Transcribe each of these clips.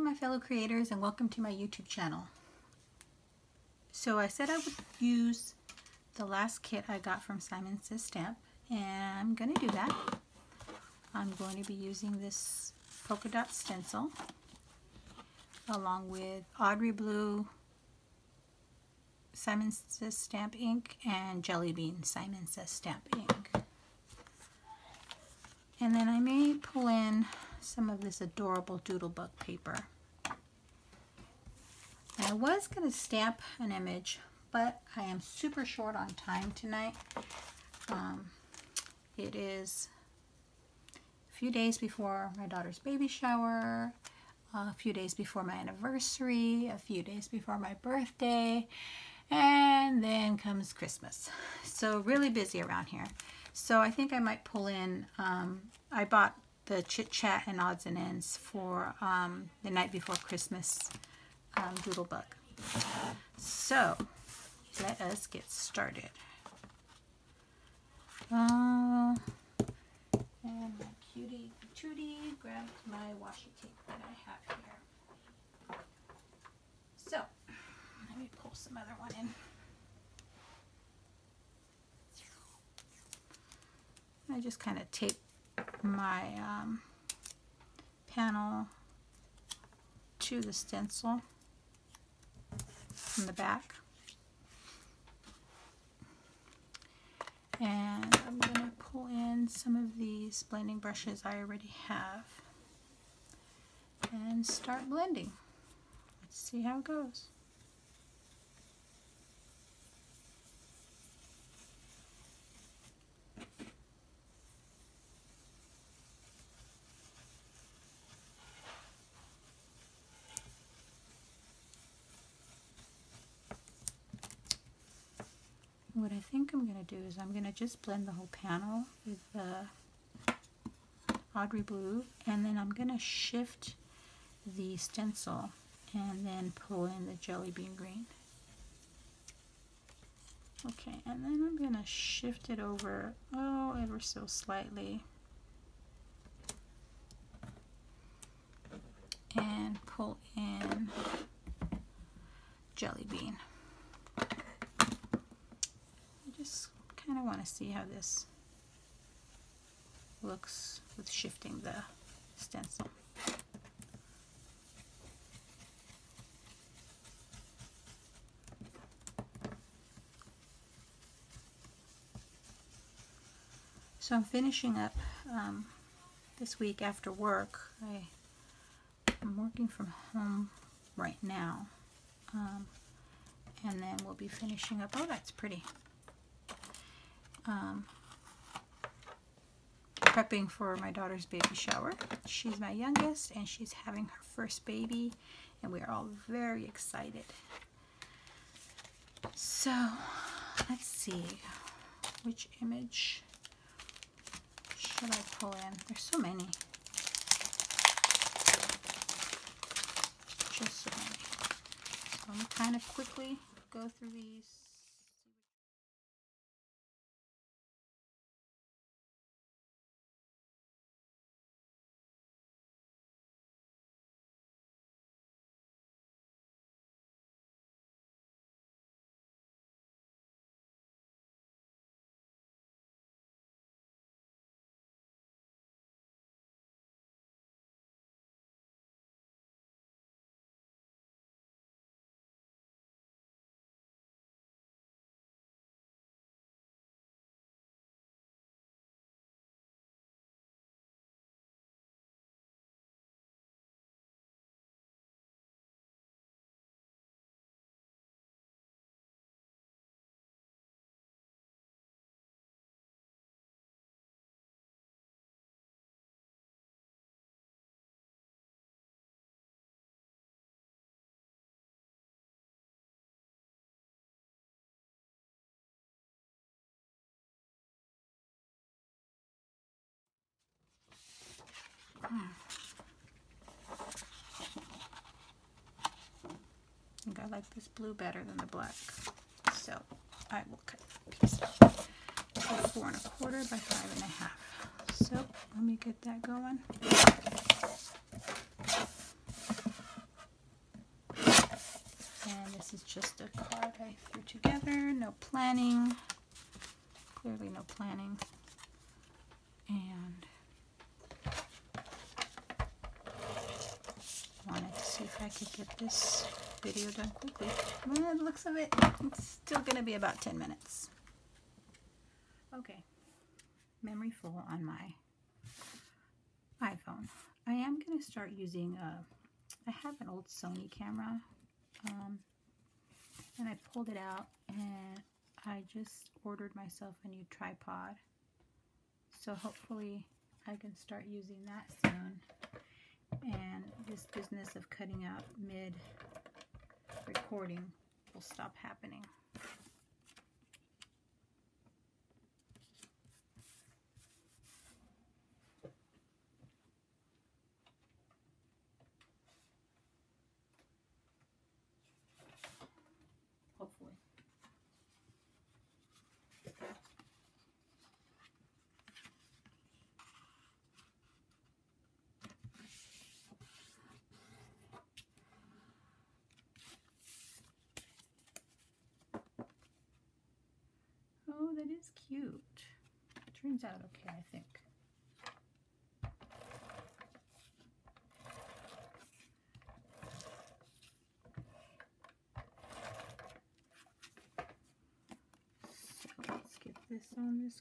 my fellow creators, and welcome to my YouTube channel. So I said I would use the last kit I got from Simon Says Stamp, and I'm going to do that. I'm going to be using this polka dot stencil along with Audrey Blue Simon Says Stamp ink and Jelly Bean Simon Says Stamp ink. And then I may pull in some of this adorable Doodlebug paper. And I was going to stamp an image, but I am super short on time tonight. It is a few days before my daughter's baby shower, a few days before my anniversary, a few days before my birthday, and then comes Christmas. So really busy around here. So I think I might pull in, I bought the Chit Chat and Odds and Ends for the night before Christmas Doodlebug. So let us get started. And my cutie patootie grabbed my washi tape that I have here. So let me pull some other one in. I just kind of tape my panel to the stencil from the back. And I'm going to pull in some of these blending brushes I already have and start blending. Let's see how it goes. What I think I'm going to do is I'm going to just blend the whole panel with the Audrey Blue, and then I'm going to shift the stencil and then pull in the Jelly Bean Green. Okay, and then I'm going to shift it over, ever so slightly, and pull in Jelly Bean. Just kind of want to see how this looks with shifting the stencil. So I'm finishing up this week after work. I'm working from home right now, and then we'll be finishing up. Oh, that's pretty. Prepping for my daughter's baby shower. She's my youngest and she's having her first baby, and we are all very excited. So let's see, which image should I pull in? There's so many. Just so many. So I'm kind of quickly go through these. I think I like this blue better than the black, so I will cut the piece out to 4 1/4 by 5 1/2. So let me get that going. is just a card I threw together. No planning. Clearly no planning. And I wanted to see if I could get this video done quickly. Well, it looks of it, it's still going to be about 10 minutes. Okay. Memory full on my iPhone. I am going to start using I have an old Sony camera, and I pulled it out, and I just ordered myself a new tripod. So hopefully I can start using that soon, and this business of cutting out mid-recording will stop happening. Hopefully. Oh, that is cute. Turns out okay, I think. So let's get this on this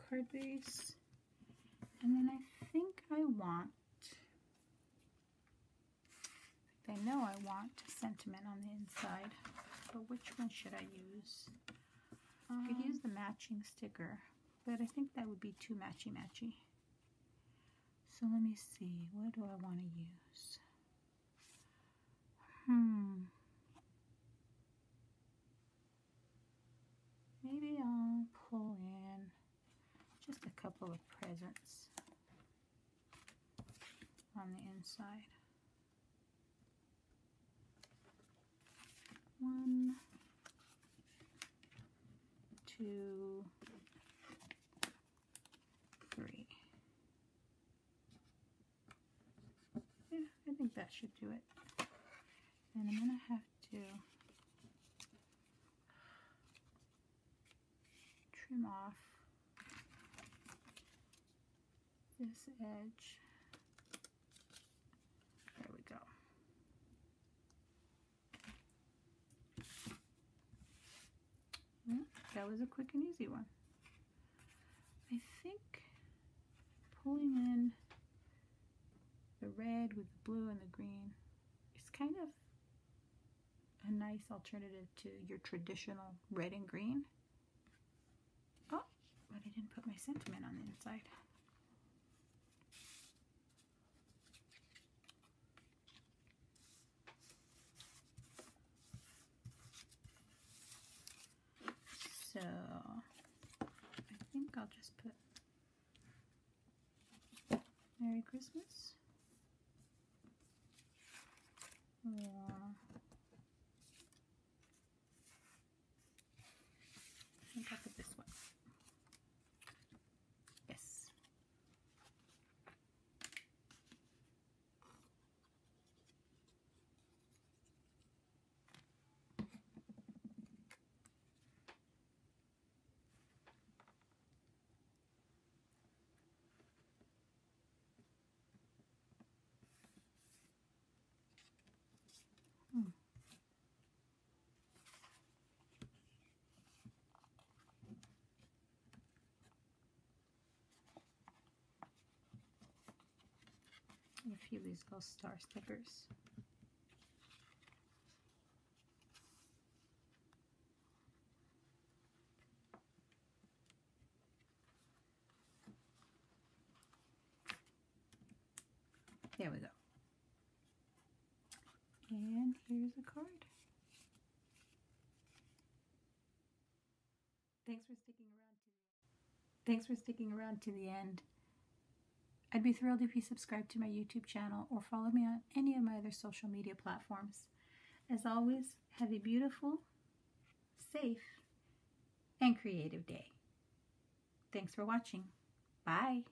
card base. And then I think I know I want sentiment on the inside, but which one should I use? I could use the matching sticker, but I think that would be too matchy-matchy. So let me see, what do I want to use? Maybe I'll pull in just a couple of presents on the inside. 1, 2, 3. Yeah, I think that should do it. And I'm going to have to trim off this edge. There we go. That was a quick and easy one. I think pulling in the red with the blue and the green is kind of a nice alternative to your traditional red and green. Oh, but I didn't put my sentiment on the inside. So I think I'll just put Merry Christmas, or I think I'll put this one. Yes. A few of these little star stickers. There we go. And here's a card. Thanks for sticking around to the end. I'd be thrilled if you subscribe to my YouTube channel or follow me on any of my other social media platforms. As always, have a beautiful, safe, and creative day. Thanks for watching. Bye.